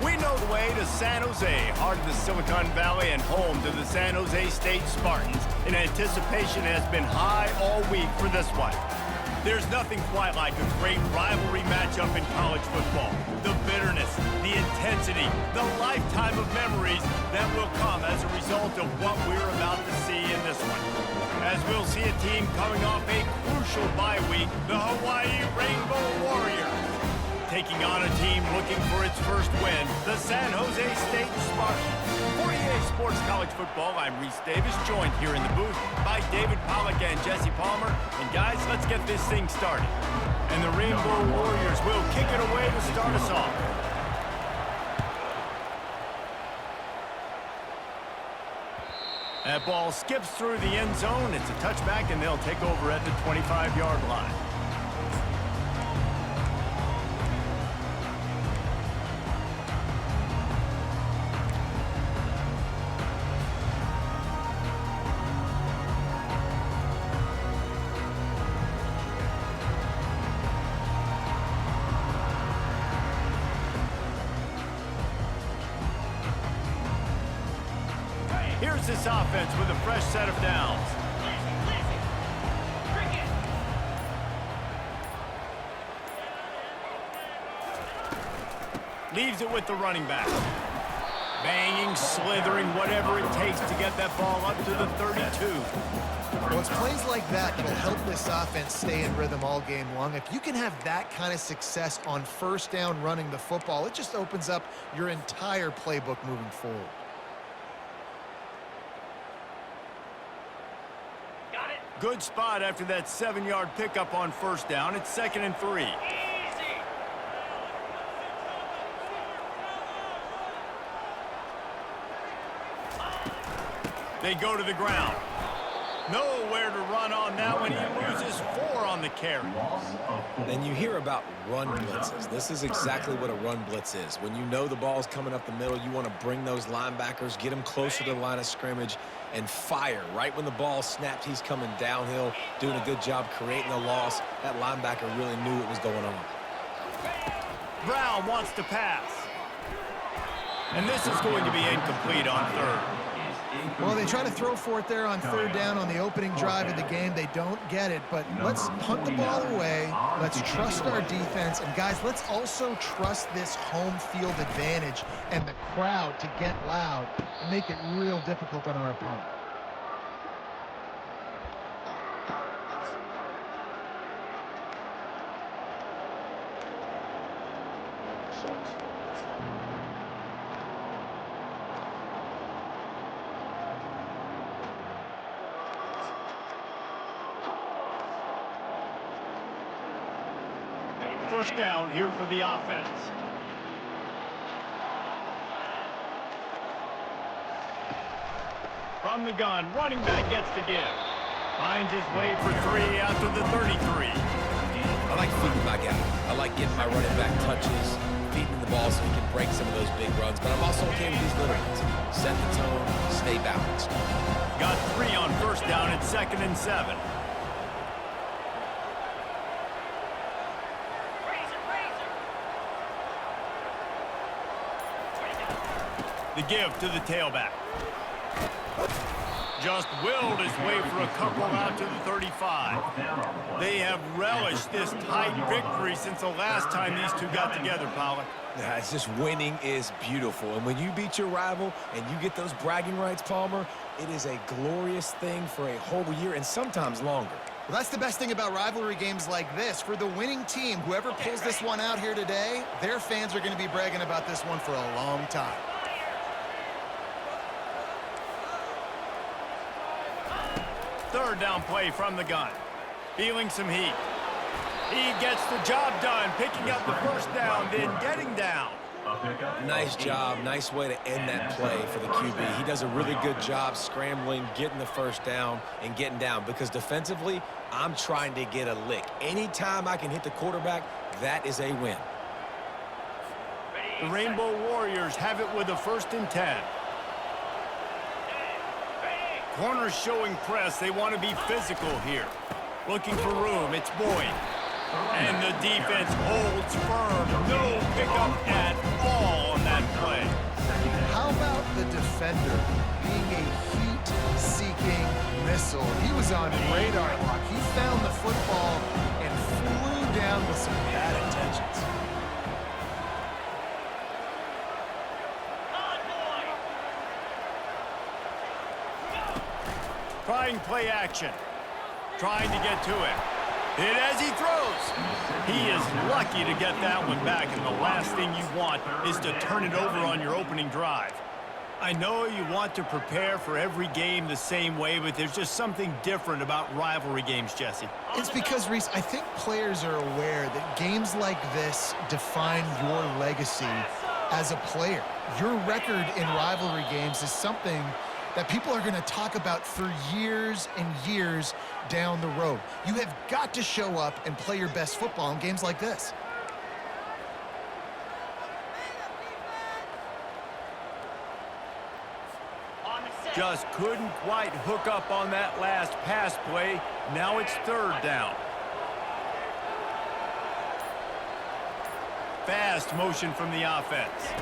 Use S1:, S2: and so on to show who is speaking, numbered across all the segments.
S1: We know the way to San Jose, heart of the Silicon Valley and home to the San Jose State Spartans, and anticipation has been high all week for this one. There's nothing quite like a great rivalry matchup in college football. The bitterness, the intensity, the lifetime of memories that will come as a result of what we're about to see in this one. As we'll see a team coming off a crucial bye week, the Hawaii Rainbow Warriors, taking on a team looking for its first win, the San Jose State Spartans. For EA Sports College Football, I'm Reese Davis, joined here in the booth by David Pollack and Jesse Palmer. And guys, let's get this thing started. And the Rainbow Warriors will kick it away to start us off. That ball skips through the end zone. It's a touchback, and they'll take over at the 25-yard line. Here's this offense with a fresh set of downs. Leaves it with the running back. Banging, slithering, whatever it takes to get that ball up to the 32.
S2: Well, it's plays like that that'll help this offense stay in rhythm all game long. If you can have that kind of success on first down running the football, it just opens up your entire playbook moving forward.
S1: Good spot after that 7-yard pickup on first down. It's 2nd and 3. They go to the ground. Nowhere to run on that one. He loses 4 on the carry.
S3: Then you hear about run blitzes. This is exactly what a run blitz is. When you know the ball's coming up the middle, you want to bring those linebackers, get them closer to the line of scrimmage, and fire. Right when the ball snaps, he's coming downhill, doing a good job creating a loss. That linebacker really knew what was going on.
S1: Brown wants to pass. And this is going to be incomplete on 3rd.
S2: Well, they try to throw for it there on 3rd down on the opening drive of the game. They don't get it, but let's punt the ball away. Let's trust our defense. And, guys, let's also trust this home field advantage and the crowd to get loud and make it real difficult on our opponent.
S1: First down here for the offense. From the gun, running back gets to give. Finds his way for 3 out to the 33.
S3: I like feeding my guy. I like getting my running back touches, feeding the ball so he can break some of those big runs. But I'm also okay with these little ones. Set the tone, stay balanced.
S1: Got 3 on first down at 2nd and 7. The give to the tailback. Just willed his way for a couple out to the 35. They have relished this tight victory since the last time these two got together, Pollack.
S3: Yeah, it's just winning is beautiful. And when you beat your rival and you get those bragging rights, Palmer, it is a glorious thing for a whole year and sometimes longer.
S2: Well, that's the best thing about rivalry games like this. For the winning team, whoever pulls this one out here today, their fans are going to be bragging about this one for a long time.
S1: Third down play from the gun. Feeling some heat. He gets the job done, picking up the first down, then getting down.
S3: Nice job. Nice way to end that play for the QB. He does a really good job scrambling, getting the first down, and getting down. Because defensively, I'm trying to get a lick. Anytime I can hit the quarterback, that is a win.
S1: The Rainbow Warriors have it with a 1st and 10. Corners showing press. They want to be physical here. Looking for room. It's Boyd. And the defense holds firm. No pickup at all on that
S2: defender, being a heat-seeking missile. He was on radar lock. He found the football and flew down with some bad intentions.
S1: Trying play action. Trying to get to it. Hit as he throws. He is lucky to get that one back, and the last thing you want is to turn it over on your opening drive. I know you want to prepare for every game the same way, but there's just something different about rivalry games, Jesse.
S2: It's because, Reese, I think players are aware that games like this define your legacy as a player. Your record in rivalry games is something that people are going to talk about for years and years down the road. You have got to show up and play your best football in games like this.
S1: Just couldn't quite hook up on that last pass play. Now it's third down. Fast motion from the offense.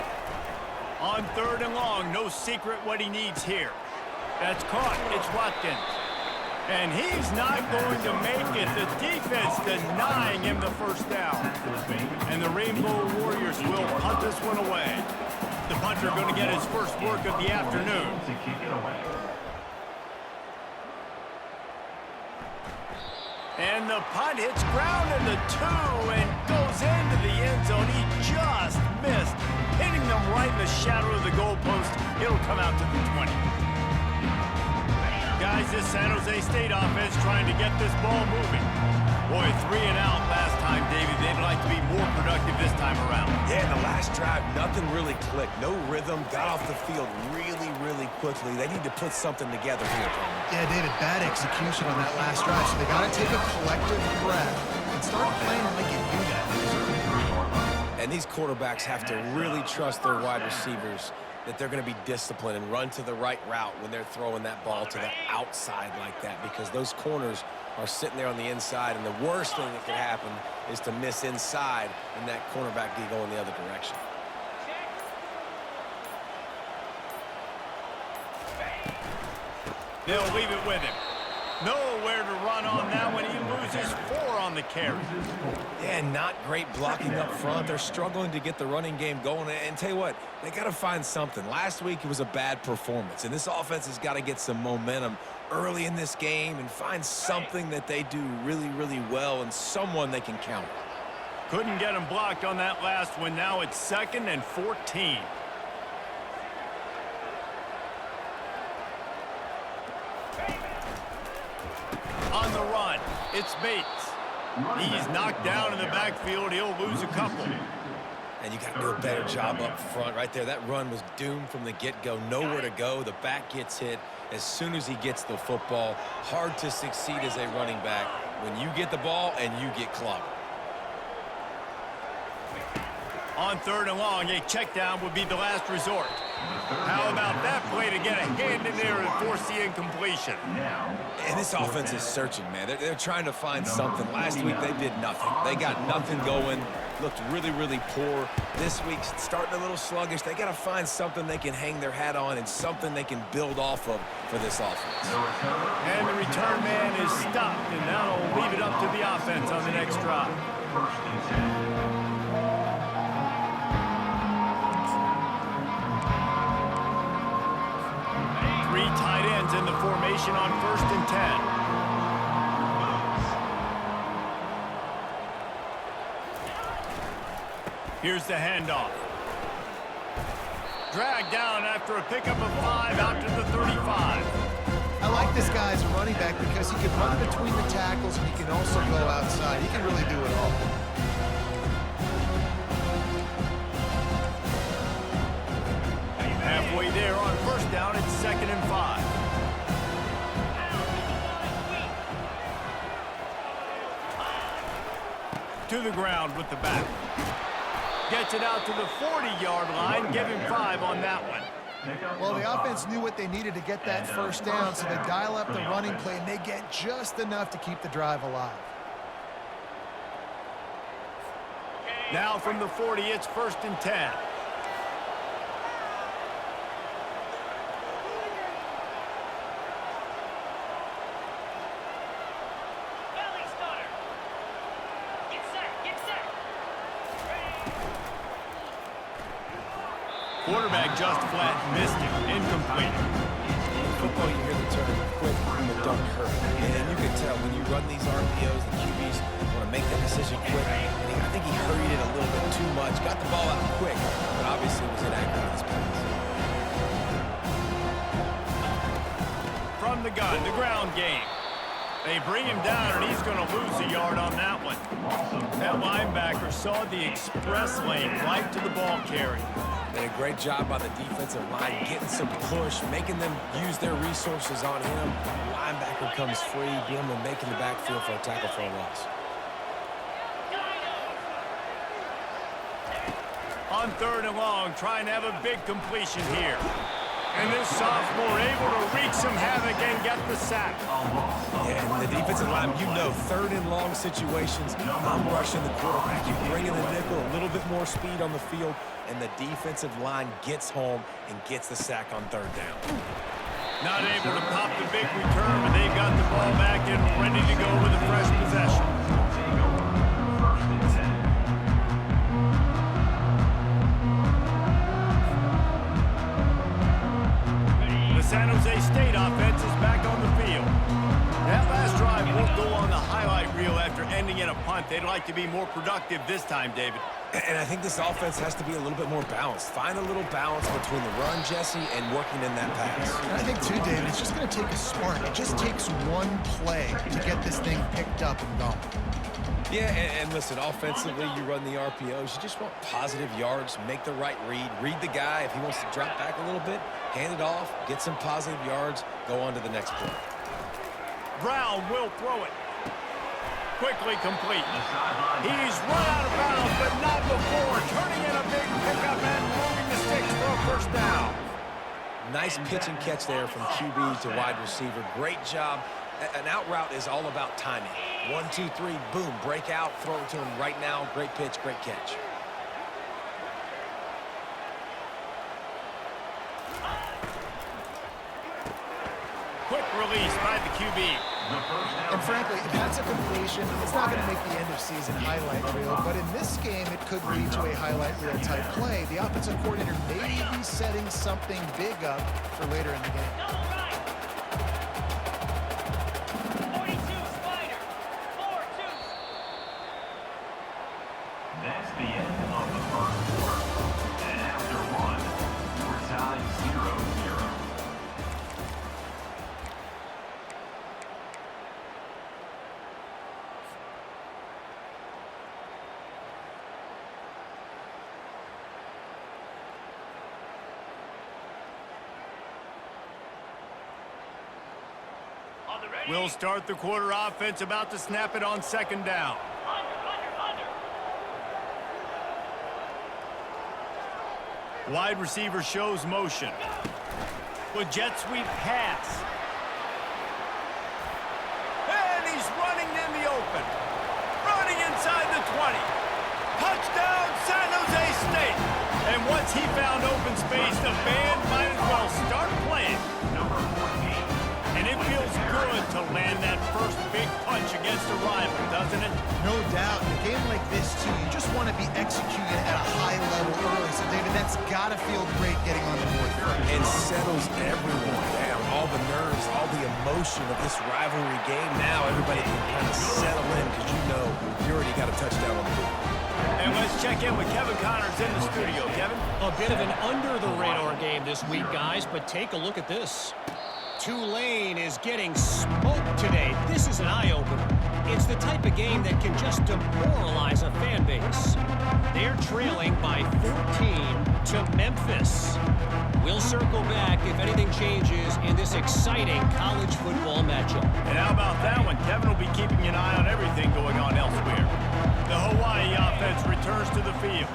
S1: On third and long, no secret what he needs here. That's caught. It's Watkins. And he's not going to make it. The defense denying him the first down. And the Rainbow Warriors will punt this one away. The punter going to get his first work of the afternoon. And the punt hits ground in the 2 and goes into the end zone. He just missed, hitting them right in the shadow of the goalpost. It'll come out to the 20. Guys, this San Jose State offense trying to get this ball moving. Boy, 3 and out last time, Davey. They'd like to be more productive this time around.
S3: Yeah, in the last drive, nothing really clicked. No rhythm, got off the field really, really quickly. They need to put something together here, Palmer.
S2: Yeah, David, bad execution on that last drive, so they got to take a collective breath and start playing like you do that.
S3: And these quarterbacks have to really trust their wide receivers that they're going to be disciplined and run to the right route when they're throwing that ball to the outside like that, because those corners are sitting there on the inside, and the worst thing that could happen is to miss inside and that cornerback be going the other direction.
S1: They'll leave it with him. Nowhere to run on that one. He loses 4 on the carry.
S3: Yeah, not great blocking up front. They're struggling to get the running game going. And tell you what, they got to find something. Last week, it was a bad performance. And this offense has got to get some momentum early in this game and find something that they do really, really well and someone they can count on.
S1: Couldn't get him blocked on that last one. Now it's 2nd and 14. On the run, it's Bates. He's knocked down in the backfield. He'll lose a couple.
S3: And you got to do a better job up front right there. That run was doomed from the get-go. Nowhere to go. The back gets hit as soon as he gets the football. Hard to succeed as a running back when you get the ball and you get clobbered.
S1: On third and long, a check down would be the last resort. How about that play to get a hand in there and force the incompletion?
S3: And this offense is searching, man. They're trying to find something. Last week, they did nothing. They got nothing going. Looked really, really poor. This week's starting a little sluggish. They got to find something they can hang their hat on and something they can build off of for this offense.
S1: And the return man is stopped, and now they'll leave it up to the offense on the next drive. Tight ends in the formation on 1st and 10. Here's the handoff. Dragged down after a pickup of 5 out to the 35.
S2: I like this guy as a running back because he can run between the tackles and he can also go outside. He can really do it all.
S1: Halfway there on 1st down, it's 2nd and 5. To the ground with the back. Gets it out to the 40-yard line. Give him 5 on that one.
S2: Well, the offense knew what they needed to get that 1st down, so they dial up the running play, and they get just enough to keep the drive alive.
S1: Now from the 40, it's 1st and 10. Quarterback just flat missed it. Incomplete.
S3: In football, you hear the term quick but don't hurt. And you can tell when you run these RPOs, the QBs want to make the decision quick. And I think he hurried it a little bit too much. Got the ball out quick, but obviously was inaccurate in his pass.
S1: From the gun, the ground game. They bring him down, and he's going to lose a yard on that one. That linebacker saw the express lane right to the ball carrier.
S3: Did a great job by the defensive line, getting some push, making them use their resources on him. Linebacker comes free, be able to make in the backfield for a tackle for a loss.
S1: On 3rd and long, trying to have a big completion here. And this sophomore able to wreak some havoc and get the sack.
S3: Yeah, and the defensive line, you know, 3rd and long situations, I'm rushing the quarterback. You bring in the nickel, a little bit more speed on the field, and the defensive line gets home and gets the sack on 3rd down.
S1: Not able to pop the big return, but they've got the ball back and ready to go with a fresh possession. San Jose State offense is back on the field. That last drive won't go on the highlight reel after ending in a punt. They'd like to be more productive this time, David.
S3: And I think this offense has to be a little bit more balanced. Find a little balance between the run, Jesse, and working in that pass.
S2: And I think, too, David, it's just going to take a spark. It just takes one play to get this thing picked up and going.
S3: Yeah, and listen, offensively, you run the RPOs. You just want positive yards, make the right read the guy. If he wants to drop back a little bit, hand it off, get some positive yards, go on to the next play.
S1: Brown will throw it. Quickly complete. He's run out of bounds, but not before. Turning in a big pickup and moving the sticks for a first down.
S3: Nice pitch and catch there from QB to wide receiver. Great job. An out route is all about timing. 1, 2, 3, boom, break out, throw it to him right now. Great pitch, great catch.
S1: Quick release by the QB.
S2: And frankly, if that's a completion, it's not going to make the end of season highlight reel. But in this game, it could lead to a highlight reel type play. The offensive coordinator may be setting something big up for later in the game.
S4: That's the end of the first quarter. And after one, we're tied 0-0.
S1: We'll start the quarter offense, about to snap it on 2nd down. Wide receiver shows motion. With jet sweep pass. And he's running in the open. Running inside the 20. Touchdown, San Jose State. And once he found open space, the band might as well start playing.
S4: Number 14.
S1: And it feels good to land that first big punch against a rival, doesn't it?
S2: No doubt. In a game like this, too, you just want to be executed at a high level early. So, David, that's got to feel great getting on the board first.
S3: And settles everyone down. All the nerves, all the emotion of this rivalry game. Now everybody can kind of settle in because you know you already got a touchdown on the board.
S1: And let's check in with Kevin Connors in the studio. Kevin?
S5: A bit of an under-the-radar game this week, guys, but take a look at this. Tulane is getting smoked today. This is an eye-opener. It's the type of game that can just demoralize a fan base. They're trailing by 14 to Memphis. We'll circle back if anything changes in this exciting college football matchup.
S1: And how about that one? Kevin will be keeping an eye on everything going on elsewhere. The Hawaii offense returns to the field.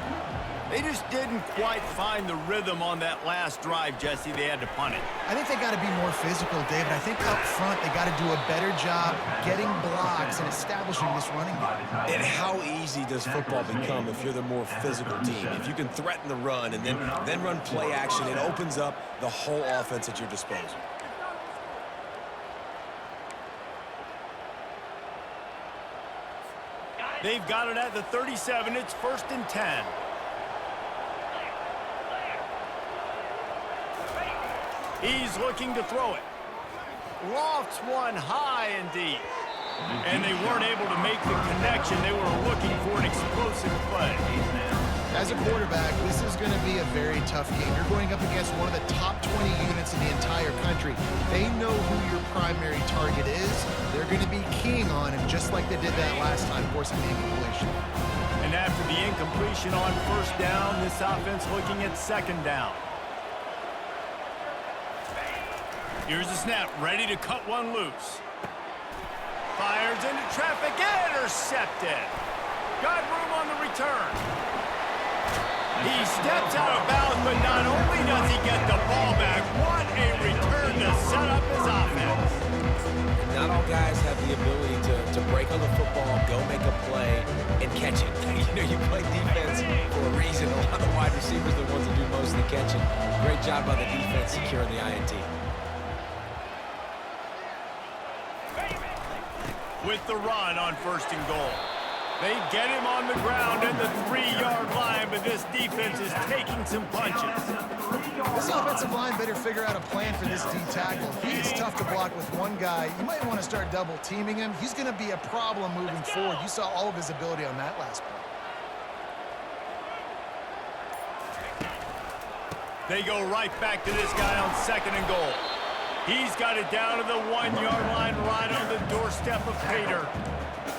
S1: They just didn't quite find the rhythm on that last drive, Jesse. They had to punt it.
S2: I think they got to be more physical, David. I think up front they got to do a better job getting blocks and establishing this running game.
S3: And how easy does football become if you're the more physical team? If you can threaten the run and then run play action, it opens up the whole offense at your disposal.
S1: They've got it at the 37. It's 1st and 10. He's looking to throw it. Lofts one high and deep. And they weren't able to make the connection. They were looking for an explosive play.
S2: As a quarterback, this is going to be a very tough game. You're going up against one of the top 20 units in the entire country. They know who your primary target is. They're going to be keying on him just like they did that last time, forcing the incompletion.
S1: And after the incompletion on first down, this offense looking at second down. Here's the snap, ready to cut one loose. Fires into traffic, intercepted. Got room on the return. He steps out of bounds, but not only does he get the ball back, what a return to set up his offense.
S3: Not all guys have the ability to break on the football, go make a play, and catch it. You play defense for a reason. A lot of wide receivers are the ones that do most of the catching. Great job by the defense securing the INT.
S1: With the run on first and goal. They get him on the ground at the 3-yard line, but this defense is taking some punches.
S2: This offensive line better figure out a plan for this D tackle. He is tough to block with one guy. You might want to start double teaming him. He's going to be a problem moving forward. You saw all of his ability on that last play.
S1: They go right back to this guy on second and goal. He's got it down to the 1-yard line, right on the doorstep of Pater.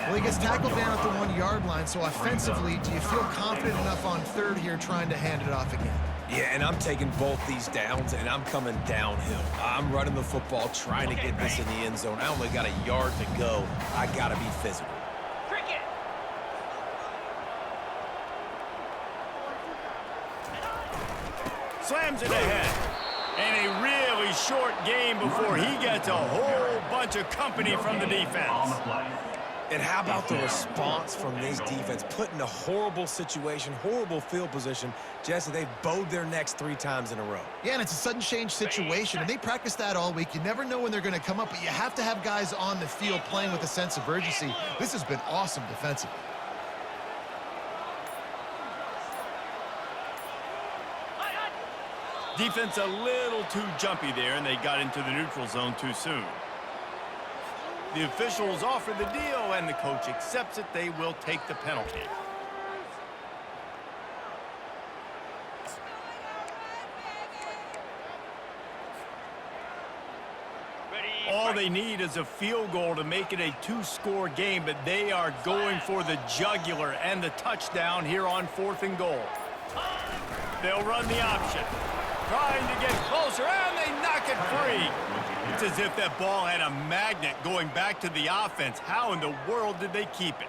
S2: Well, he gets tackled down at the 1-yard line, so offensively, do you feel confident enough on third here trying to hand it off again?
S3: Yeah, and I'm taking both these downs, and I'm coming downhill. I'm running the football, trying to get this in the end zone. I only got a yard to go. I got to be physical.
S1: Slams it ahead. And a really short game before he gets a whole bunch of company from the defense.
S3: And how about the response from this defense? Put in a horrible situation, horrible field position. Jesse, they've bowed their necks 3 times in a row.
S2: Yeah, and it's a sudden change situation, and they practice that all week. You never know when they're going to come up, but you have to have guys on the field playing with a sense of urgency. This has been awesome defensively.
S1: Defense a little too jumpy there, and they got into the neutral zone too soon. The officials offer the deal, and the coach accepts it. They will take the penalty. All they need is a field goal to make it a 2-score game, but they are going for the jugular and the touchdown here on 4th and goal. They'll run the option. Trying to get closer, and they knock it free. It's as if that ball had a magnet going back to the offense. How in the world did they keep it?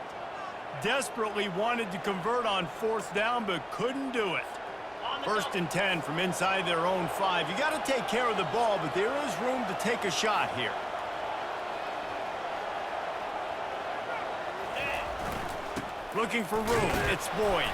S1: Desperately wanted to convert on 4th down, but couldn't do it. 1st and 10 from inside their own 5. You got to take care of the ball, but there is room to take a shot here. Looking for room. It's Boyd.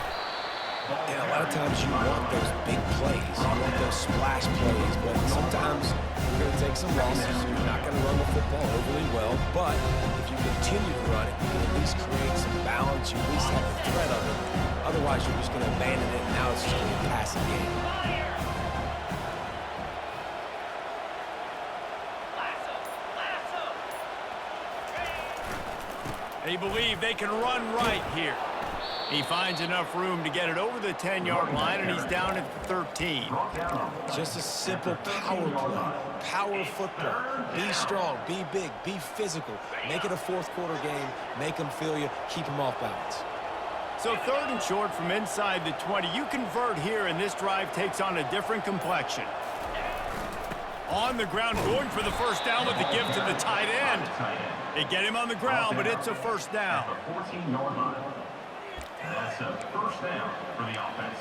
S3: And a lot of times you want those big plays, you want those splash plays, but sometimes you're going to take some losses. You're not going to run the football overly well, but if you continue to run it, you can at least create some balance. You at least have the threat of it. Otherwise, you're just going to abandon it, and now it's just going to be a passing game.
S1: They believe they can run right here. He finds enough room to get it over the 10-yard line, and he's down at the 13.
S3: Just a simple power play, power football. Be strong, be big, be physical. Make it a 4th quarter game. Make them feel you. Keep them off balance.
S1: So 3rd and short from inside the 20. You convert here, and this drive takes on a different complexion. On the ground, going for the 1st down with the give to the tight end. They get him on the ground, but it's a 1st down.
S4: 14-yard line. That's a 1st down for the offense.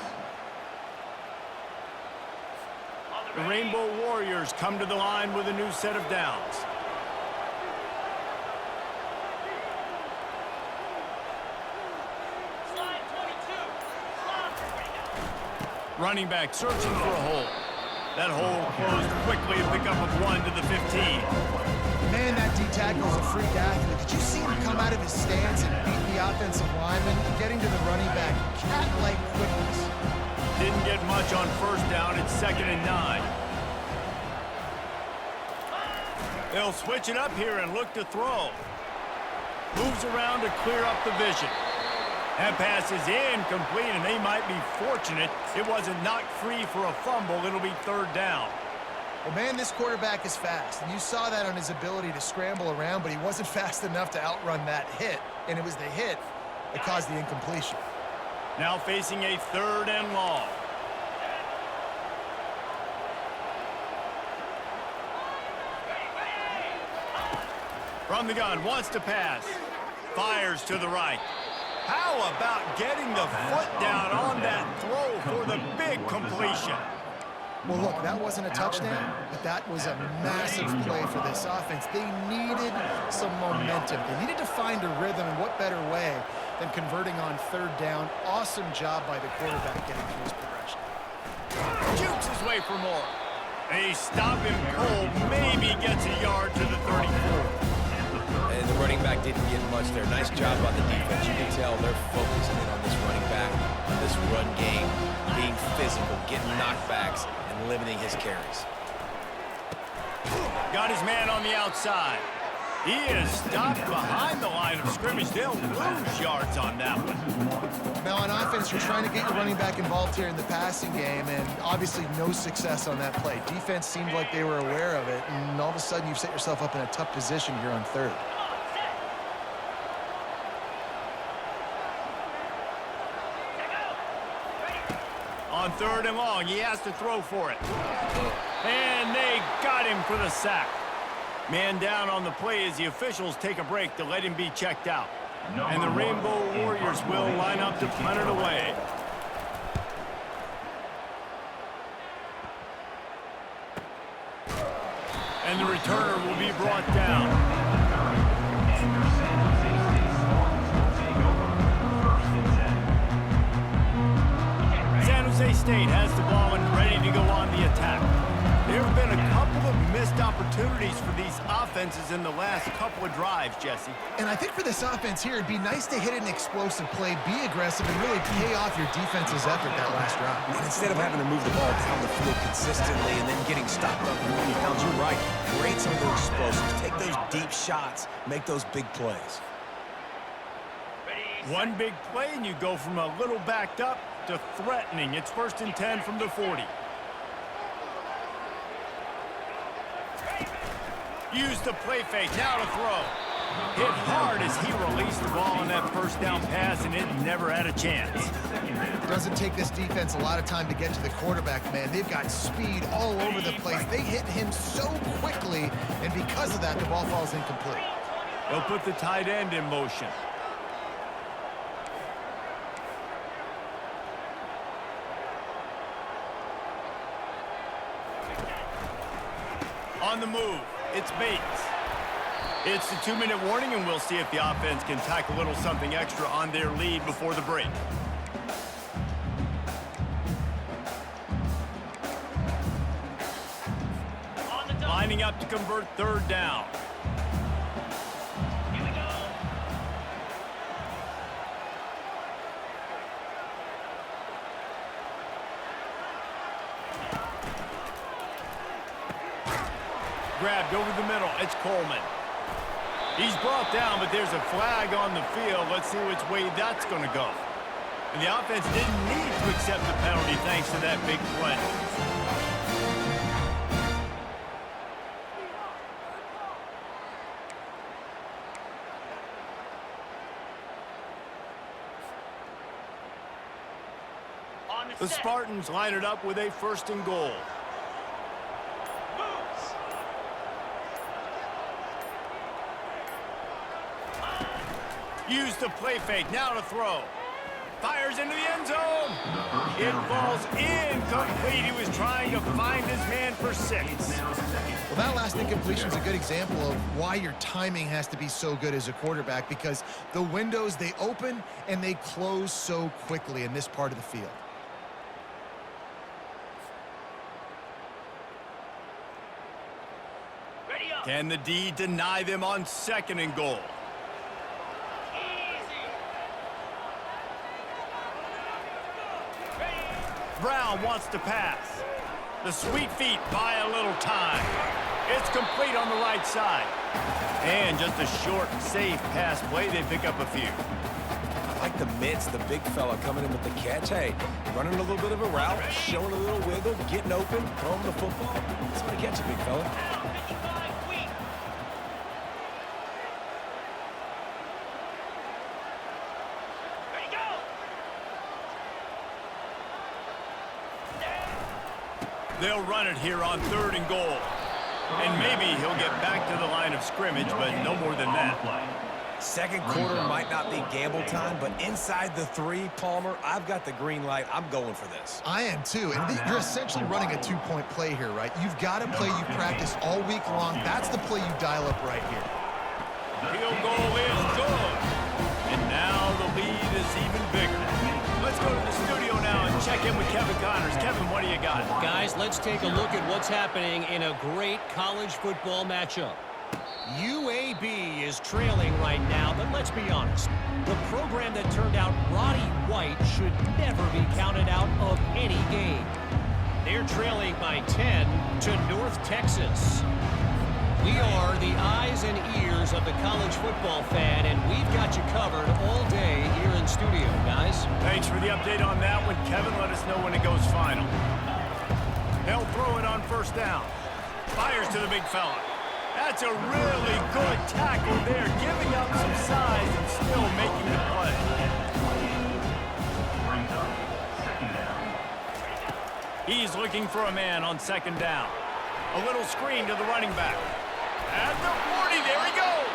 S1: The Rainbow Warriors come to the line with a new set of downs. Running back searching for a hole. That hole closed quickly, a pickup of 1 to the 15.
S2: Man, that D tackle is a freak athlete. Did you see him come out of his stance and beat the offensive lineman, getting to the running back? Cat-like quickness.
S1: Didn't get much on 1st down. It's 2nd and 9. They'll switch it up here and look to throw. Moves around to clear up the vision. That pass is incomplete, and they might be fortunate it wasn't knocked free for a fumble. It'll be third down.
S2: Well, man, this quarterback is fast, and you saw that on his ability to scramble around, but he wasn't fast enough to outrun that hit, and it was the hit that caused the incompletion.
S1: Now facing a third and long. From the gun, wants to pass. Fires to the right. How about getting the foot down on that throw for the big completion?
S2: Well, look, that wasn't a touchdown, but that was a massive play for this offense. They needed some momentum. They needed to find a rhythm, and what better way than converting on third down. Awesome job by the quarterback getting through his progression.
S1: Jukes his way for more. They stop him cold, maybe gets a yard to the 34.
S3: And the running back didn't get much there. Nice job by the defense. You can tell they're focusing in on this running back, on this run game, being physical, getting knockbacks, and limiting his carries.
S1: Got his man on the outside. He is stopped behind the line of scrimmage. They'll lose yards on that one.
S2: Now, on offense, you're trying to get your running back involved here in the passing game, and obviously no success on that play. Defense seemed like they were aware of it, and all of a sudden you've set yourself up in a tough position here on third.
S1: On third and long, he has to throw for it. And they got him for the sack. Man down on the play as the officials take a break to let him be checked out. And the Rainbow Warriors will line up to punt it away. And the returner will be brought down. San Jose State has the ball and ready to go on the attack. There have been a couple of missed opportunities for these offenses in the last couple of drives, Jesse.
S2: And I think for this offense here, it'd be nice to hit an explosive play, be aggressive, and really pay off your defense's effort that last drive.
S3: And instead of having to move the ball down the field consistently and then getting stopped up and running pounds, you're right. Great on the explosives. Take those deep shots. Make those big plays.
S1: One big play, and you go from a little backed up to threatening. It's 1st and 10 from the 40. Use the play fake, now to throw. Hit hard as he released the ball on that first down pass, and it never had a chance.
S2: It doesn't take this defense a lot of time to get to the quarterback, man. They've got speed all over the place. They hit him so quickly, and because of that, the ball falls incomplete.
S1: They'll put the tight end in motion. On the move, it's Bates. It's the 2-minute warning, and we'll see if the offense can tack a little something extra on their lead before the break. Lining up to convert third down. Here we go. Grabbed over the middle. It's Coleman. He's brought down, but there's a flag on the field. Let's see which way that's going to go. And the offense didn't need to accept the penalty thanks to that big play. The Spartans line it up with a 1st and goal. Use the play fake, now to throw. Fires into the end zone. It falls incomplete. He was trying to find his man for 6.
S2: Well, that last incompletion is a good example of why your timing has to be so good as a quarterback, because the windows, they open and they close so quickly in this part of the field.
S1: Can the D deny them on 2nd and goal? Brown wants to pass. The sweet feet buy a little time. It's complete on the right side. And just a short, safe pass play. They pick up a few.
S3: I like the mitts, the big fella coming in with the catch. Hey, running a little bit of a route, showing a little wiggle, getting open, throwing the football. Somebody catch it, big fella.
S1: They'll run it here on 3rd and goal. And maybe he'll get back to the line of scrimmage, but no more than that.
S3: Second quarter might not be gamble time, but inside the 3, Palmer, I've got the green light. I'm going for this.
S2: I am too, and you're essentially running a 2-point play here, right? You've got a play you practiced all week long. That's the play you dial up right here.
S1: Field goal is good. And now the lead is even bigger. Let's go to the studio now and check in with Kevin Connors. Kevin, what do you got?
S5: Guys, let's take a look at what's happening in a great college football matchup. UAB is trailing right now, but let's be honest. The program that turned out Roddy White should never be counted out of any game. They're trailing by 10 to North Texas. We are the eyes and ears of the college football fan, and we've got you covered all day here in studio, guys.
S1: Thanks for the update on that one, Kevin. Let us know when it goes final. They'll throw it on 1st down. Fires to the big fella. That's a really good tackle there, giving up some size and still making the play. He's looking for a man on 2nd down. A little screen to the running back. At the 40, there he goes.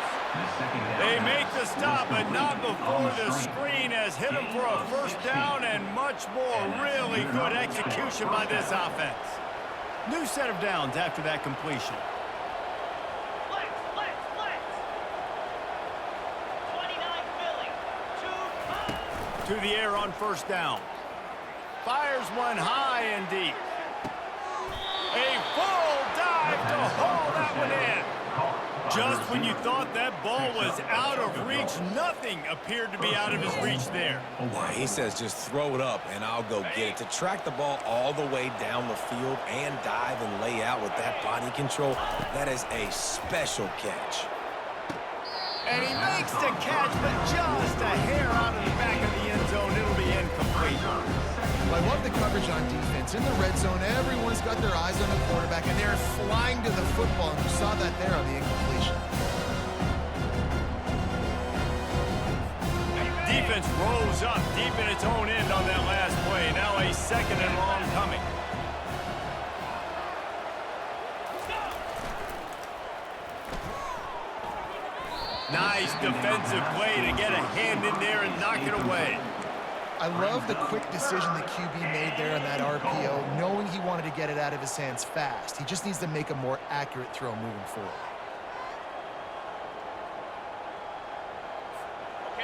S1: They make the stop, but not before the screen has hit him for a 1st down and much more. Really good execution by this offense. New set of downs after that completion. To the air on 1st down. Fires one high and deep. A full dive to haul that one in. Just when you thought that ball was out of reach, nothing appeared to be out of his reach there.
S3: Well, he says just throw it up and I'll go get it. To track the ball all the way down the field and dive and lay out with that body control, that is a special catch.
S1: And he makes the catch, but just a hair out of the back of the end zone. It'll be incomplete.
S2: I love the coverage on defense. In the red zone, everyone's got their eyes on the quarterback, and they're flying to the football. And you saw that there on the incompletion.
S1: Defense rose up deep in its own end on that last play. Now a 2nd and long coming. Nice defensive play to get a hand in there and knock it away.
S2: I love the quick decision the QB made there on that RPO, knowing he wanted to get it out of his hands fast. He just needs to make a more accurate throw moving forward.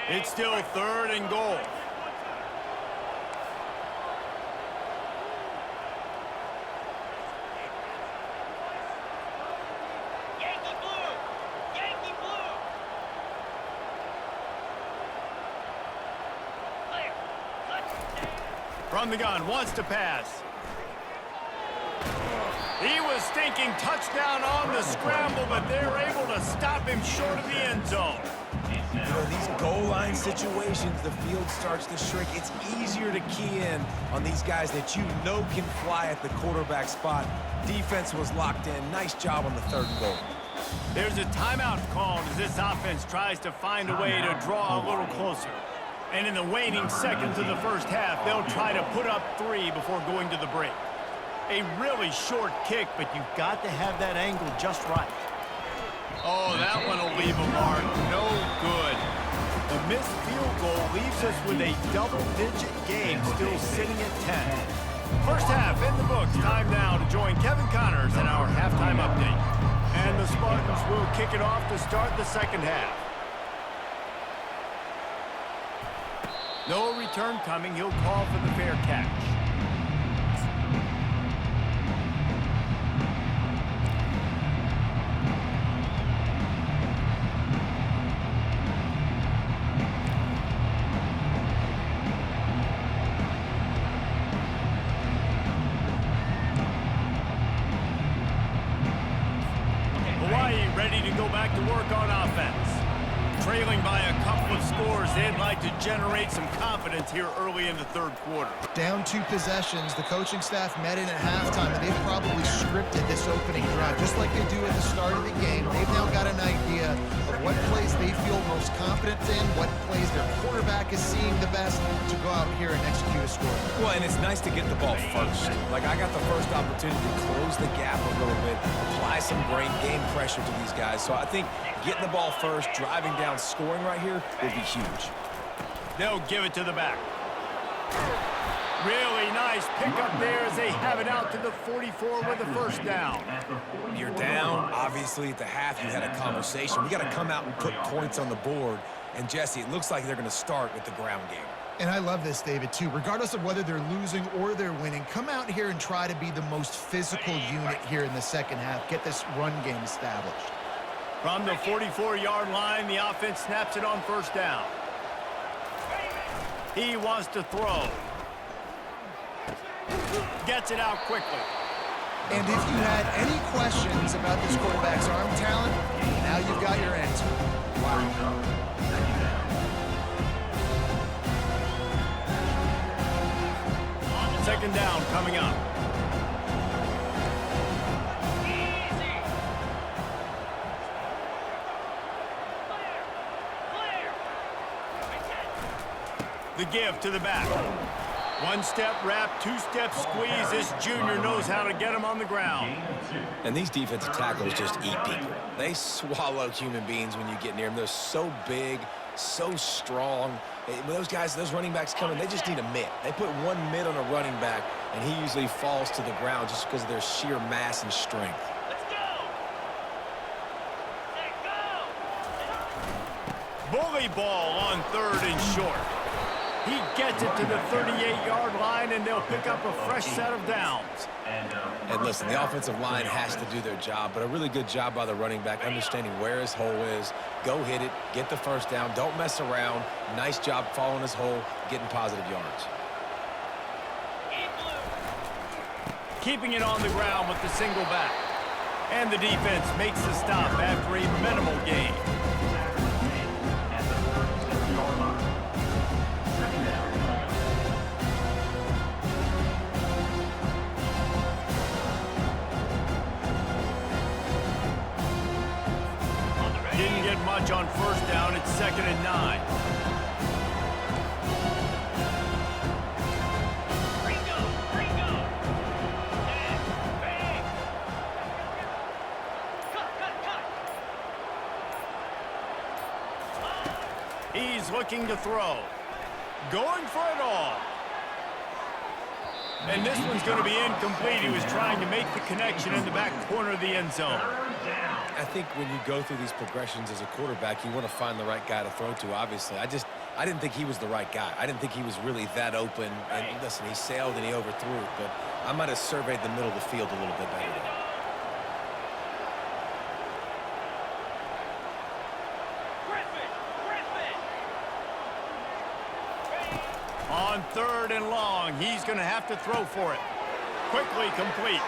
S1: It's still 3rd and goal. From the gun, wants to pass. He was thinking touchdown on the scramble, but they're able to stop him short of the end zone.
S3: You know, these goal line situations, the field starts to shrink. It's easier to key in on these guys that you know can fly at the quarterback spot. Defense was locked in. Nice job on the 3rd and goal.
S1: There's a timeout called as this offense tries to find a way to draw a little closer. And in the waning seconds of the 1st half, they'll try to put up 3 before going to the break. A really short kick, but you've got to have that angle just right. Oh, that one will leave a mark. No good. The missed field goal leaves us with a double-digit game still sitting at 10. 1st half in the books. Time now to join Kevin Connors in our halftime update. And the Spartans will kick it off to start the 2nd half. No return coming. He'll call for the fair catch. go back to work on offense. Trailing by a couple of scores, they'd like to generate some confidence here early in the third quarter.
S2: Down 2 possessions, the coaching staff met in at halftime, and they've probably scripted this opening drive. Just like they do at the start of the game, they've now got an idea of what plays they feel most confident in, what plays their quarterback is seeing the best to go out here and execute a score.
S3: Well, and it's nice to get the ball first. Like, I got the first opportunity to close the gap a little bit, apply some great game pressure to these guys. So I think getting the ball first, driving down, scoring right here will be huge.
S1: They'll give it to the back. Really nice pickup there as they have it out to the 44 with a first down.
S3: You're down. Obviously, at the half, you had a conversation. We got to come out and put points on the board. And, Jesse, it looks like they're going to start with the ground game.
S2: And I love this, David, too. Regardless of whether they're losing or they're winning, come out here and try to be the most physical unit here in the second half. Get this run game established.
S1: From the 44-yard line, the offense snaps it on first down. He wants to throw. Gets it out quickly.
S2: And if you had any questions about this quarterback's arm talent, now you've got your answer. Wow.
S1: Second down coming up. The give to the back. One-step wrap, two-step squeeze. This junior knows how to get him on the ground.
S3: And these defensive tackles just eat people. They swallow human beings when you get near them. They're so big, so strong. When those guys, those running backs come in, they just need a mitt. They put one mitt on a running back, and he usually falls to the ground just because of their sheer mass and strength.
S1: Bully ball on third and short. He gets it to the 38-yard line, and they'll pick up a fresh set of downs.
S3: And listen, the offensive line has to do their job, but a really good job by the running back, understanding where his hole is. Go hit it, get the first down, don't mess around. Nice job following his hole, getting positive yards.
S1: Keeping it on the ground with the single back. And the defense makes the stop after a minimal gain. Didn't get much on first down. It's 2nd and 9. He's looking to throw. Going for it all. And this one's going to be incomplete. He was trying to make the connection in the back corner of the end zone.
S3: I think when you go through these progressions as a quarterback, you want to find the right guy to throw to, obviously. I didn't think he was the right guy. I didn't think he was really that open. And listen, he sailed and he overthrew it, but I might have surveyed the middle of the field a little bit better.
S1: On 3rd and long, he's going to have to throw for it. Quickly complete.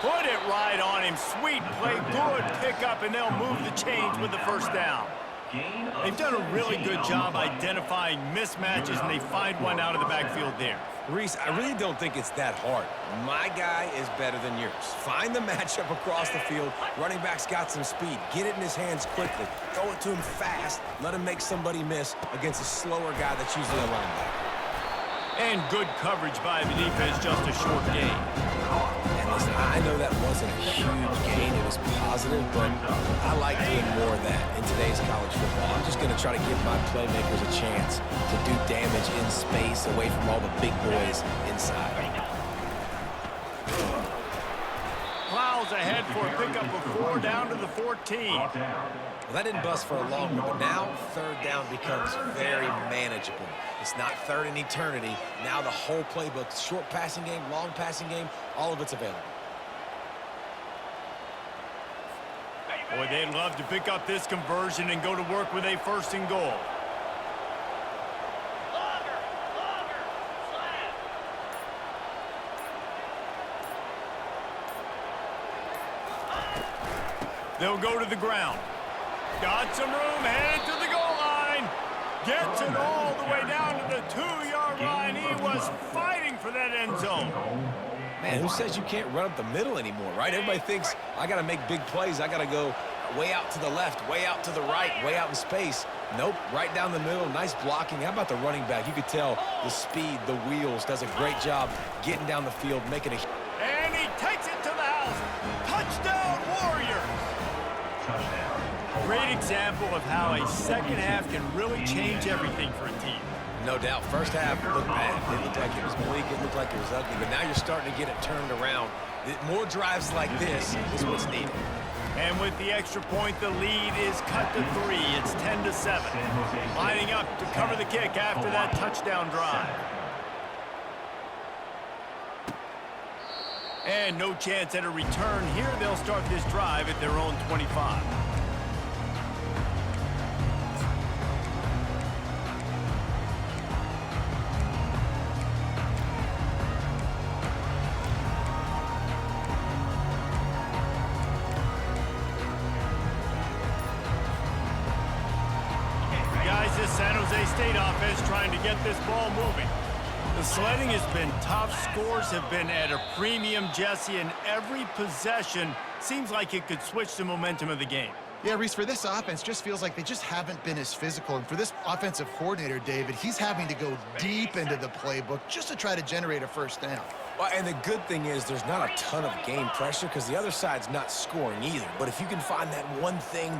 S1: Put it right on him. Sweet play, good pickup, and they'll move the chains with the first down. They've done a really good job identifying mismatches, and they find one out of the backfield there.
S3: Reese, I really don't think it's that hard. My guy is better than yours. Find the matchup across the field. Running back's got some speed. Get it in his hands quickly. Throw it to him fast. Let him make somebody miss against a slower guy that's usually a linebacker.
S1: And good coverage by the defense, just a short gain.
S3: And listen, I know that wasn't a huge gain. It was positive, but I like doing more of that in today's college football. I'm just going to try to give my playmakers a chance to do damage in space away from all the big boys inside.
S1: Clouds ahead for a pickup of 4 down to the 14.
S3: Well, that didn't bust for a long one, but now 3rd down becomes very manageable. It's not third in eternity. Now the whole playbook, short passing game, long passing game, all of it's available.
S1: Boy, they'd love to pick up this conversion and go to work with a 1st and goal. They'll go to the ground. Got some room, headed to the goal line. Gets it all the way down to the 2-yard line. He was fighting for that end zone.
S3: Man, who says you can't run up the middle anymore, right? Everybody thinks, I got to make big plays. I got to go way out to the left, way out to the right, way out in space. Nope, right down the middle. Nice blocking. How about the running back? You could tell the speed, the wheels, does a great job getting down the field, making a...
S1: And he takes it to the house. Touchdown, Warriors. Great example of how a second half can really change everything for a team.
S3: No doubt. First half looked bad. It looked like it was bleak. It looked like it was ugly. But now you're starting to get it turned around. More drives like this is what's needed.
S1: And with the extra point, the lead is cut to 3. It's 10-7. Lining up to cover the kick after that touchdown drive. And no chance at a return here. They'll start this drive at their own 25. Guys, this San Jose State offense trying to get this ball moving. The sledding has been tough. Scores have been at a premium, Jesse, and every possession seems like it could switch the momentum of the game.
S2: Yeah, Reese, for this offense, just feels like they just haven't been as physical. And for this offensive coordinator, David, he's having to go deep into the playbook just to try to generate a first down.
S3: Well, and the good thing is there's not a ton of game pressure because the other side's not scoring either. But if you can find that one thing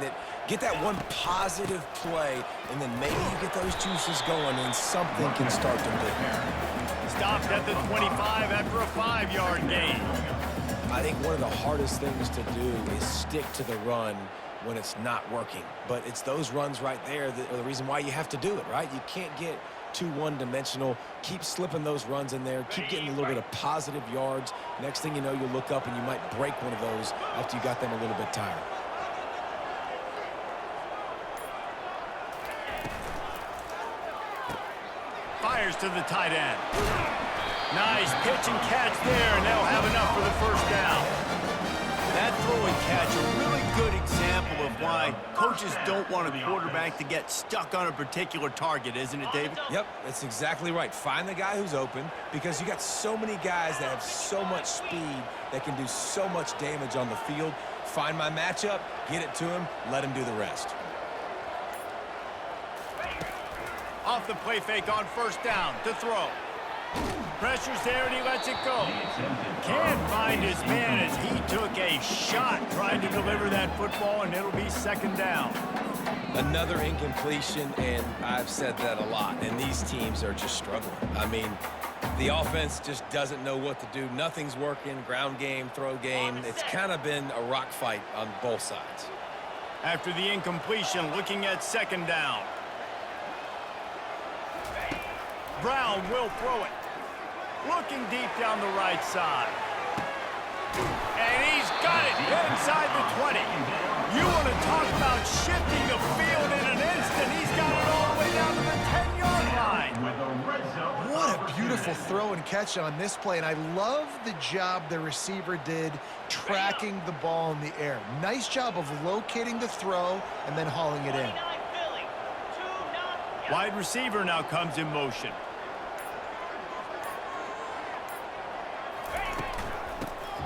S3: get that one positive play, and then maybe you get those juices going and something can start to move.
S1: Stopped at the 25 after a 5-yard gain.
S3: I think one of the hardest things to do is stick to the run when it's not working. But it's those runs right there that are the reason why you have to do it, right? You can't get too one-dimensional. Keep slipping those runs in there. Keep getting a little bit of positive yards. Next thing you know, you look up and you might break one of those after you got them a little bit tired.
S1: Fires to the tight end. Nice pitch and catch there, and they'll have enough for the first down. That throw and catch, a really good example of why coaches don't want a quarterback to get stuck on a particular target, isn't it, David?
S3: Yep, that's exactly right. Find the guy who's open because you got so many guys that have so much speed that can do so much damage on the field. Find my matchup, get it to him, let him do the rest.
S1: Off the play fake on first down to throw. Pressure's there, and he lets it go. Can't find his man as he took a shot trying to deliver that football, and it'll be second down.
S3: Another incompletion, and I've said that a lot, and these teams are just struggling. I mean, the offense just doesn't know what to do. Nothing's working, ground game, throw game. It's kind of been a rock fight on both sides.
S1: After the incompletion, looking at second down. Brown will throw it. Looking deep down the right side. And he's got it inside the 20. You want to talk about shifting the field in an instant. He's got it all the way down to the 10-yard line.
S2: What a beautiful throw and catch on this play. And I love the job the receiver did tracking the ball in the air. Nice job of locating the throw and then hauling it in.
S1: Wide receiver now comes in motion.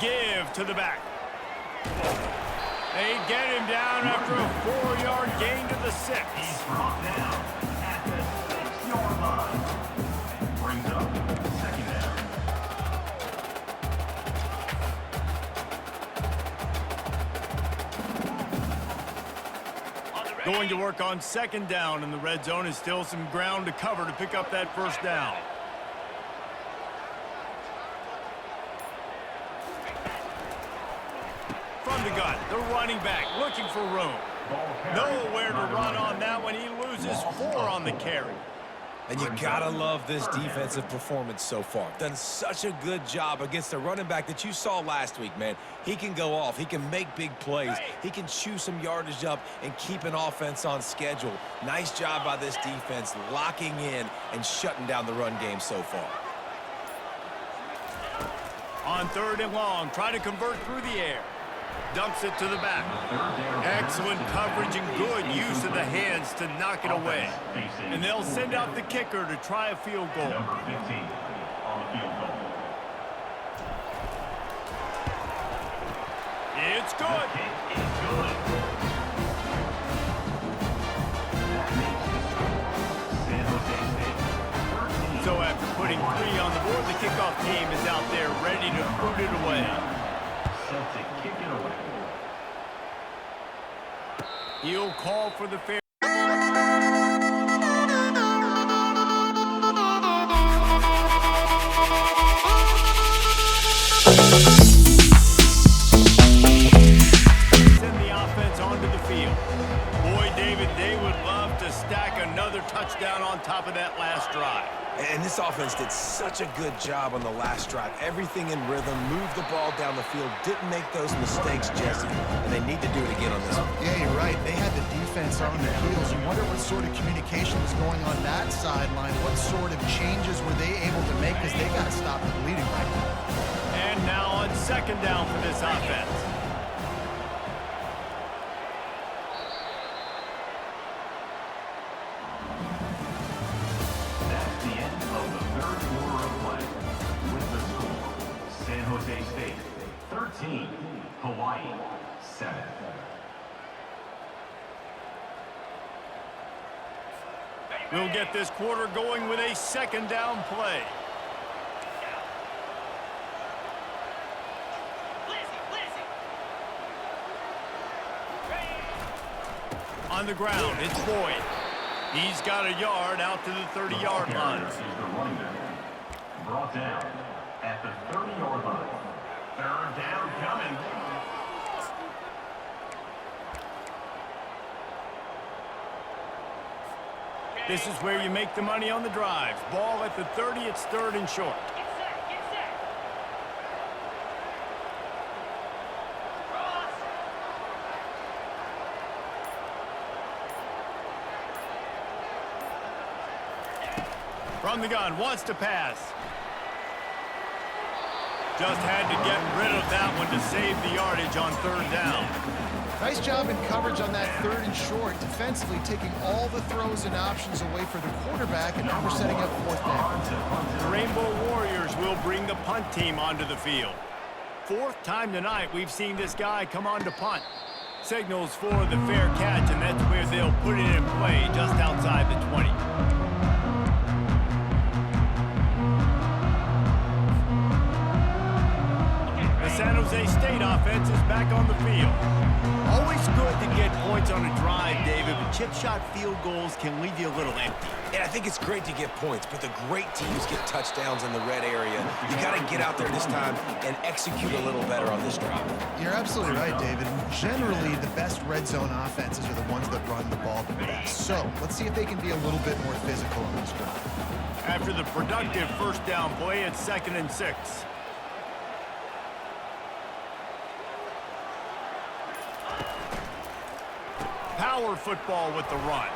S1: Give to the back. They get him down after a 4-yard gain to the 6.
S4: He's brought down at the 6-yard line. Brings up second down.
S1: Going to work on second down, and the red zone is still some ground to cover to pick up that first down. From the gun, the running back looking for room. Nowhere to run on that one. He loses 4 on the carry.
S3: And you gotta love this defensive performance so far. Done such a good job against the running back that you saw last week, man. He can go off. He can make big plays. He can chew some yardage up and keep an offense on schedule. Nice job by this defense locking in and shutting down the run game so far.
S1: On third and long, try to convert through the air. Dumps it to the back. Excellent coverage and good use of the hands to knock it away. And they'll send out the kicker to try a field goal.
S4: Number 15 on the field goal.
S1: It's good.
S4: Kick is good. That makes the score San Jose State 13.
S1: So after putting 3 on the board, the kickoff team is out there ready to boot it away.
S4: Set to kick it away.
S1: He'll call for the fair. Send the offense onto the field. Boy, David, they would love to stack another touchdown on top of that last drive.
S3: And this offense did such a good job on the last drive. Everything in rhythm, moved the ball down the field, didn't make those mistakes, Jesse. And they need to do it again on this one.
S2: Yeah, you're right. They had the defense on their heels. You wonder what sort of communication was going on that sideline. What sort of changes were they able to make, because they got to stop the bleeding right now.
S1: And now on second down for this offense.
S4: That's the end of the third quarter of play. With the score, San Jose State 13, Hawaii 7.
S1: We'll get this quarter going with a second down play. On the ground, it's Boyd. He's got a yard out to the 30-yard line.
S4: Is the running back. Brought down at the 30-yard line. Third down coming.
S1: This is where you make the money on the drives. Ball at the 30, it's third and short. From the gun, wants to pass. Just had to get rid of that one to save the yardage on third down.
S2: Nice job in coverage on that third and short, defensively taking all the throws and options away for the quarterback, and now we're setting up fourth down.
S1: The Rainbow Warriors will bring the punt team onto the field. Fourth time tonight we've seen this guy come on to punt. Signals for the fair catch, and that's where they'll put it in play just outside the 20. The San Jose State offense is back on the field. Always good to get points on a drive, David, but chip shot field goals can leave you a little empty.
S3: And I think it's great to get points, but the great teams get touchdowns in the red area. You got to get out there this time and execute a little better on this drive.
S2: You're absolutely right, David. Generally, the best red zone offenses are the ones that run the ball the best. So let's see if they can be a little bit more physical on this drive.
S1: After the productive first down play, it's 2nd and 6. Power football with the run.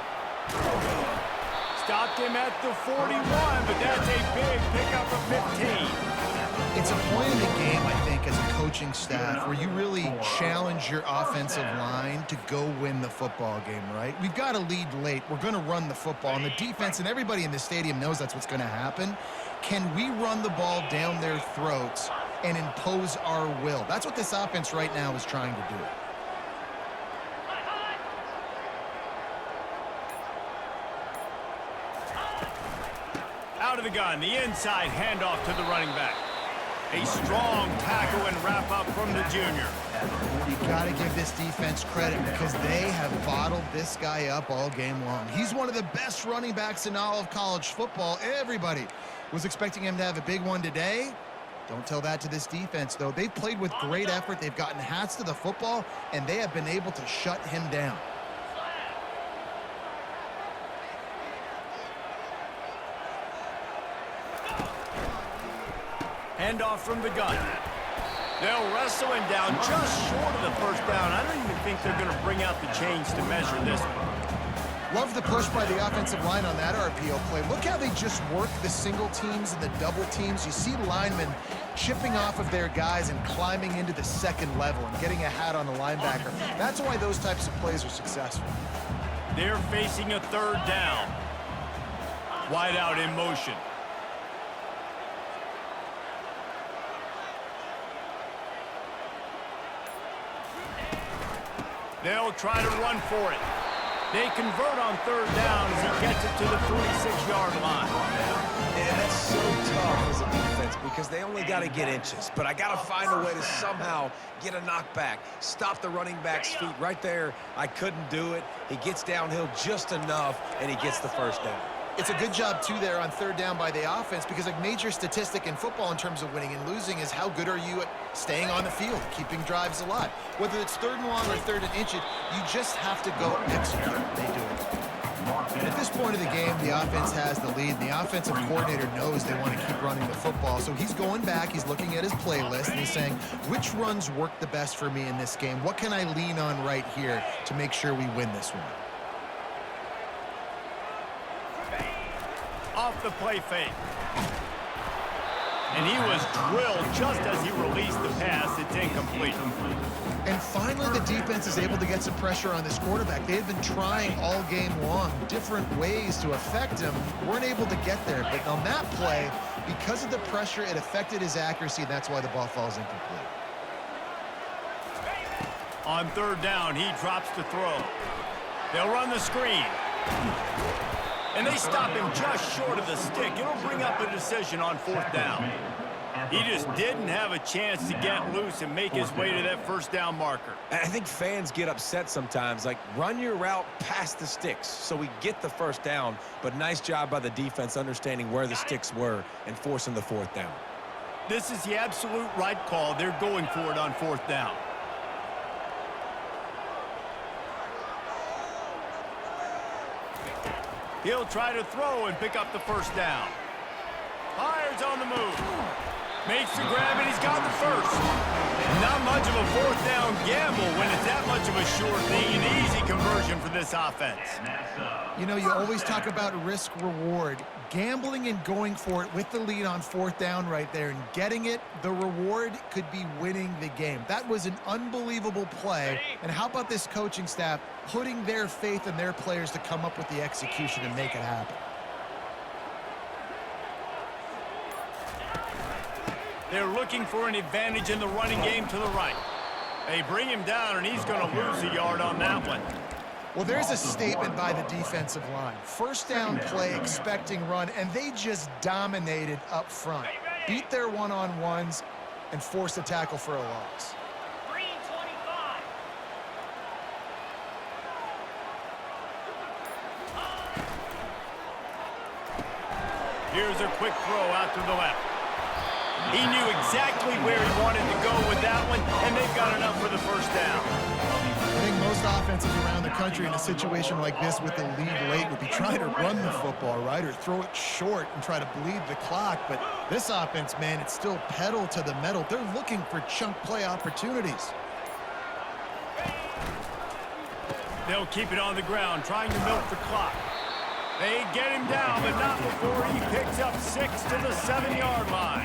S1: Stopped him at the 41, but that's a big pickup of 15.
S2: It's a point in the game, I think, as a coaching staff where you really challenge your offensive line to go win the football game, right? We've got to lead late. We're going to run the football. And the defense and everybody in the stadium knows that's what's going to happen. Can we run the ball down their throats and impose our will? That's what this offense right now is trying to do.
S1: Out of the gun, the inside handoff to the running back. A strong tackle and wrap up from the junior.
S2: You got to give this defense credit because they have bottled this guy up all game long. He's one of the best running backs in all of college football. Everybody was expecting him to have a big one today. Don't tell that to this defense, though. They've played with great effort. They've gotten hats to the football, and they have been able to shut him down.
S1: Handoff from the gun. They'll wrestle him down just short of the first down. I don't even think they're going to bring out the chains to measure this one.
S2: Love the push by the offensive line on that RPO play. Look how they just work the single teams and the double teams. You see linemen chipping off of their guys and climbing into the second level and getting a hat on the linebacker. That's why those types of plays are successful.
S1: They're facing a third down. Wide out in motion. They'll try to run for it. They convert on third down as he gets it to the 46-yard line.
S3: And that's so tough as a defense because they only got to get inches. But I got to find a way to somehow get a knockback, stop the running back's feet right there. I couldn't do it. He gets downhill just enough, and he gets the first down.
S2: It's a good job, too, there on third down by the offense because a major statistic in football in terms of winning and losing is how good are you at staying on the field, keeping drives alive. Whether it's third and long or third and inch, you just have to go execute. They do it. And at this point of the game, the offense has the lead. The offensive coordinator knows they want to keep running the football. So he's going back, he's looking at his playlist, and he's saying, which runs work the best for me in this game? What can I lean on right here to make sure we win this one?
S1: Off the play fake. And he was drilled just as he released the pass. It's incomplete.
S2: And finally, the defense is able to get some pressure on this quarterback. They had been trying all game long different ways to affect him. Weren't able to get there. But on that play, because of the pressure, it affected his accuracy. That's why the ball falls incomplete.
S1: On third down, he drops to throw. They'll run the screen. And they stop him just short of the stick. It'll bring up a decision on fourth down. He just didn't have a chance to get loose and make his way to that first down marker.
S3: I think fans get upset sometimes, like run your route past the sticks so we get the first down, but nice job by the defense understanding where the sticks were and forcing the fourth down.
S1: This is the absolute right call. They're going for it on fourth down. He'll try to throw and pick up the first down. Fires on the move. Makes the grab, and he's got the first. Not much of a fourth down gamble when it's that much of a sure thing. An easy conversion for this offense.
S2: You know, you always talk about risk-reward. Gambling and going for it with the lead on fourth down right there and getting it, the reward could be winning the game. That was an unbelievable play. And how about this coaching staff putting their faith in their players to come up with the execution and make it happen?
S1: They're looking for an advantage in the running game to the right. They bring him down, and he's going to lose a yard on that one.
S2: Well, there's a statement by the defensive line. First down play, expecting run, and they just dominated up front. Beat their one-on-ones and forced a tackle for a loss.
S1: Here's a quick throw out to the left. He knew exactly where he wanted to go with that one, and they've got enough for the first down.
S2: I think most offenses around the country in a situation like this with the lead late would be trying to run the football, right, or throw it short and try to bleed the clock. But this offense, man, it's still pedal to the metal. They're looking for chunk play opportunities.
S1: They'll keep it on the ground, trying to milk the clock. They get him down, but not before he picks up 6 to the 7-yard line.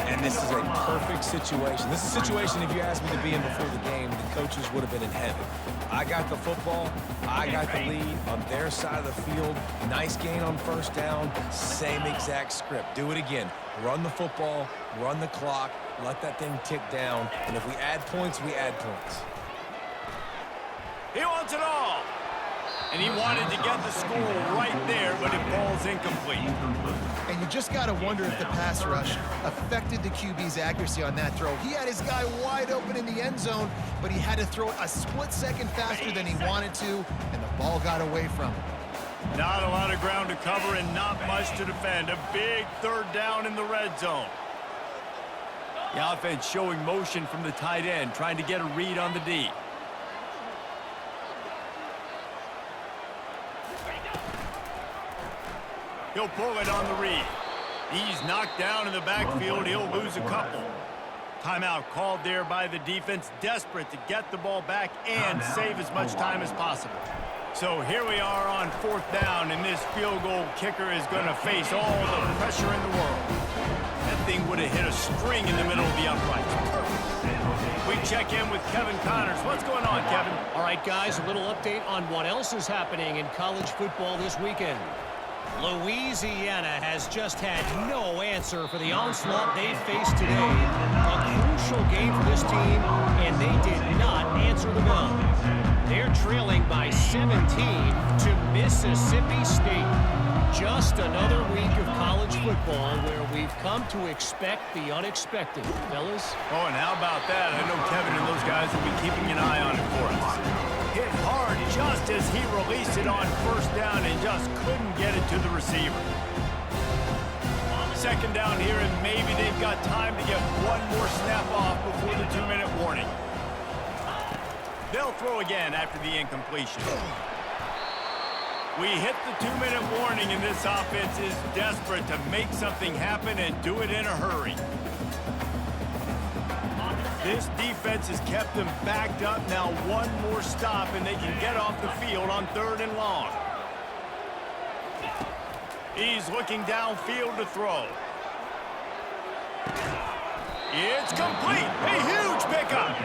S3: And this is a perfect situation. This is a situation, if you asked me to be in before the game, the coaches would have been in heaven. I got the football. I got the lead on their side of the field. Nice gain on first down. Same exact script. Do it again. Run the football, run the clock, let that thing tick down. And if we add points, we add points.
S1: He wants it all. And he wanted to get the score right there, but it falls incomplete.
S2: And you just got to wonder if the pass rush affected the QB's accuracy on that throw. He had his guy wide open in the end zone, but he had to throw it a split second faster than he wanted to, and the ball got away from him.
S1: Not a lot of ground to cover and not much to defend. A big third down in the red zone. The offense showing motion from the tight end, trying to get a read on the D. He'll pull it on the read. He's knocked down in the backfield. He'll lose a couple. Timeout called there by the defense, desperate to get the ball back and save as much time as possible. So here we are on 4th down, and this field goal kicker is going to face all the pressure in the world. That thing would have hit a string in the middle of the uprights. We check in with Kevin Connors. What's going on, Kevin?
S5: All right, guys, a little update on what else is happening in college football this weekend. Louisiana has just had no answer for the onslaught they faced today. A crucial game for this team, and they did not answer the bell. They're trailing by 17 to Mississippi State. Just another week of college football where we've come to expect the unexpected, fellas.
S1: Oh, and how about that? I know Kevin and those guys will be keeping an eye on it for us. Hit hard just as he released it on 1st down and just couldn't get it to the receiver. 2nd down here, and maybe they've got time to get one more snap off before the 2-minute warning. They'll throw again after the incompletion. We hit the 2-minute warning, and this offense is desperate to make something happen and do it in a hurry. This defense has kept them backed up. Now one more stop, and they can get off the field on 3rd and long. He's looking downfield to throw. It's complete. A huge pickup.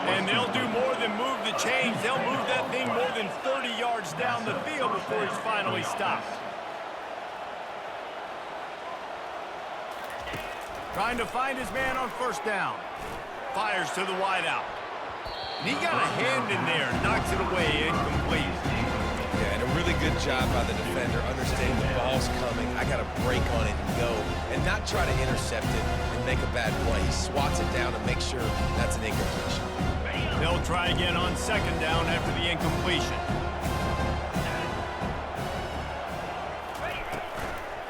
S1: And they'll do more than move the chains. They'll move that thing more than 30 yards down the field before he's finally stopped. Trying to find his man on 1st down. Fires to the wideout. And he got a hand in there. Knocks it away. Incomplete.
S3: Yeah, and a really good job by the defender, understanding the ball's coming. I got to break on it and go, and not try to intercept it and make a bad play. He swats it down and makes sure that's an incompletion.
S1: They'll try again on 2nd down after the incompletion.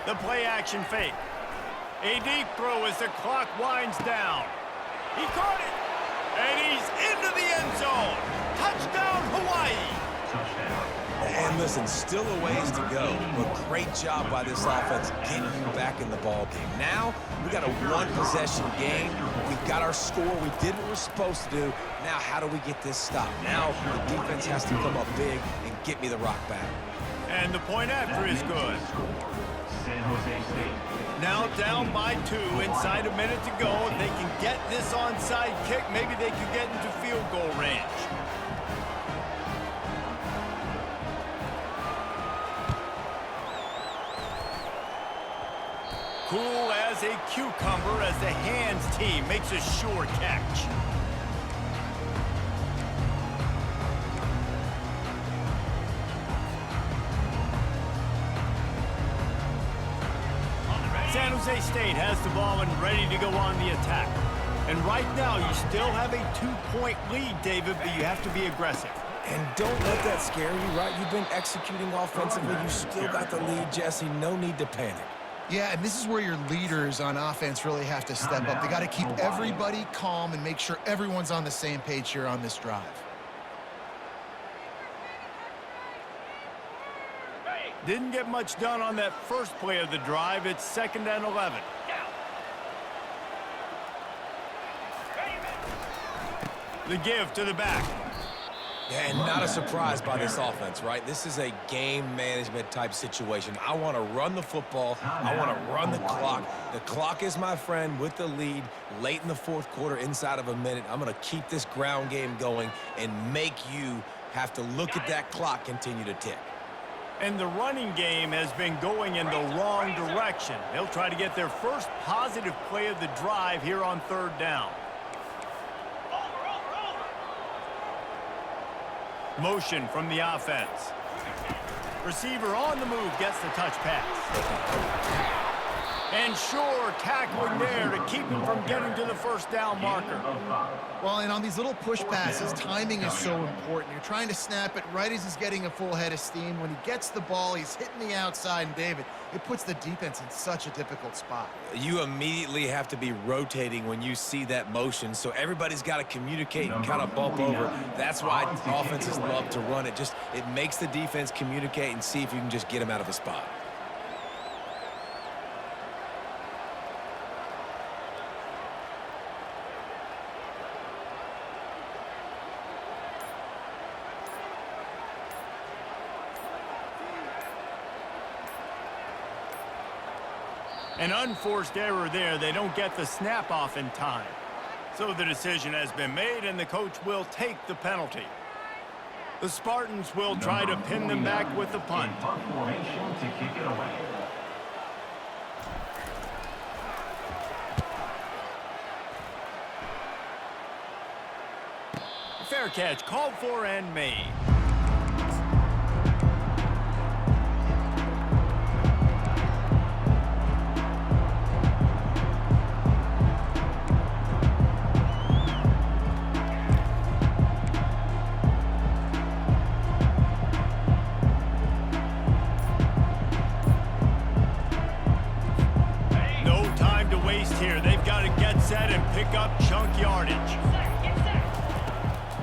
S1: The play action fake. A deep throw as the clock winds down. He caught it, and he's into the end zone. Touchdown, Hawaii.
S3: And listen, still a ways to go, but great job by this offense getting you back in the ball game. Now, we got a one-possession game. We've got our score. We did what we're supposed to do. Now, how do we get this stopped? Now, the defense has to come up big and get me the rock back.
S1: And the point after is good.
S4: San Jose State.
S1: Now down by 2, inside a minute to go. If they can get this onside kick, maybe they could get into field goal range. Cool as a cucumber as the hands team makes a sure catch. San Jose State has the ball and ready to go on the attack. And right now, you still have a 2-point lead, David, but you have to be aggressive.
S3: And don't let that scare you, right? You've been executing offensively. You still got the lead, Jesse. No need to panic.
S2: Yeah, and this is where your leaders on offense really have to step up. They got to keep everybody calm and make sure everyone's on the same page here on this drive.
S1: Didn't get much done on that first play of the drive. It's 2nd and 11. The give to the back.
S3: Yeah, and not a surprise by this offense, right? This is a game management type situation. I want to run the football. I want to run the clock. The clock is my friend with the lead late in the 4th quarter, inside of a minute. I'm going to keep this ground game going and make you have to look at that clock continue to tick.
S1: And the running game has been going in the wrong direction. They'll try to get their first positive play of the drive here on 3rd down. Motion from the offense. Receiver on the move gets the touch pass. And sure, tackling there to keep him from getting to the 1st down marker.
S2: Well, and on these little push passes, timing is so important. You're trying to snap it right as he's getting a full head of steam. When he gets the ball, he's hitting the outside, and David, it puts the defense in such a difficult spot.
S3: You immediately have to be rotating when you see that motion, so everybody's got to communicate and kind of bump over. That's why offenses love to run it. It makes the defense communicate and see if you can just get him out of a spot.
S1: An unforced error there. They don't get the snap off in time. So the decision has been made, and the coach will take the penalty. The Spartans will try to pin them back with the punt.
S4: Punt formation to kick it away.
S1: Fair catch called for and made. No time to waste here. They've got to get set and pick up chunk yardage.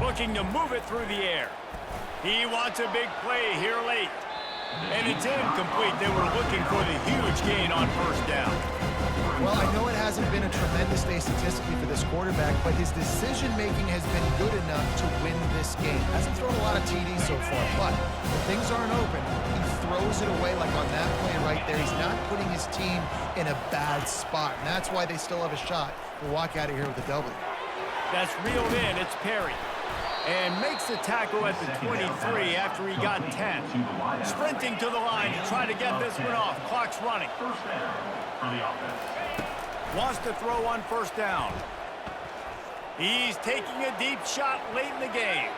S1: Looking to move it through the air. He wants a big play here late. And it's incomplete. They were looking for the huge gain on first down.
S2: Well, I know it hasn't been a tremendous day statistically for this quarterback, but his decision-making has been good enough to win this game. Hasn't thrown a lot of TDs so far, but when things aren't open, he throws it away like on that play right there. He's not putting his team in a bad spot, and that's why they still have a shot to walk out of here with a W.
S1: That's reeled in. It's Perry. And makes the tackle at the 23 after he got 10. Sprinting to the line to try to get this one off. Clock's running.
S4: First down for the offense.
S1: Wants to throw on first down. He's taking a deep shot late in the game.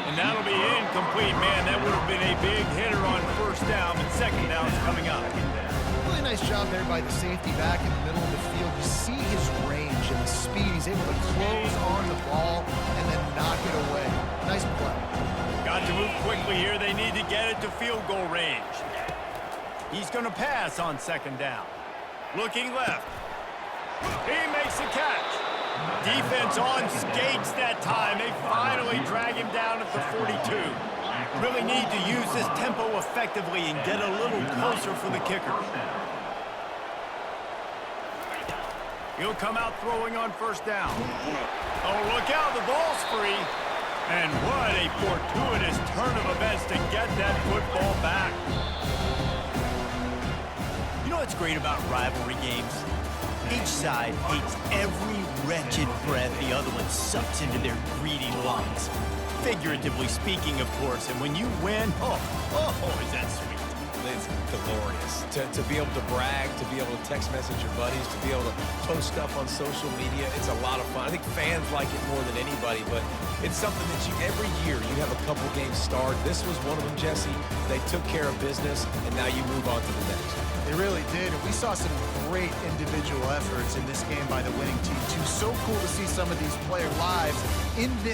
S1: And that'll be incomplete, man. That would have been a big hitter on first down, but second down's coming up.
S2: Really nice job there by the safety back in the middle of the field. You see his range and the speed. He's able to close on the ball and then knock it away. Nice play.
S1: Got to move quickly here. They need to get it to field goal range. He's going to pass on second down. Looking left. He makes the catch. Defense on skates that time. They finally drag him down at the 42. Really need to use this tempo effectively and get a little closer for the kicker. He'll come out throwing on first down. Oh, look out, the ball's free. And what a fortuitous turn of events to get that football back. You know what's great about rivalry games? Each side hates every wretched breath the other one sucks into their greedy lungs. Figuratively speaking, of course, and when you win, oh, is that sweet.
S3: It's glorious. To be able to brag, to be able to text message your buddies, to be able to post stuff on social media, it's a lot of fun. I think fans like it more than anybody, but it's something that every year you have a couple games start. This was one of them, Jesse. They took care of business, and now you move on to the next.
S2: They really did, and we saw some great individual efforts in this game by the winning team, too. So cool to see some of these player lives in this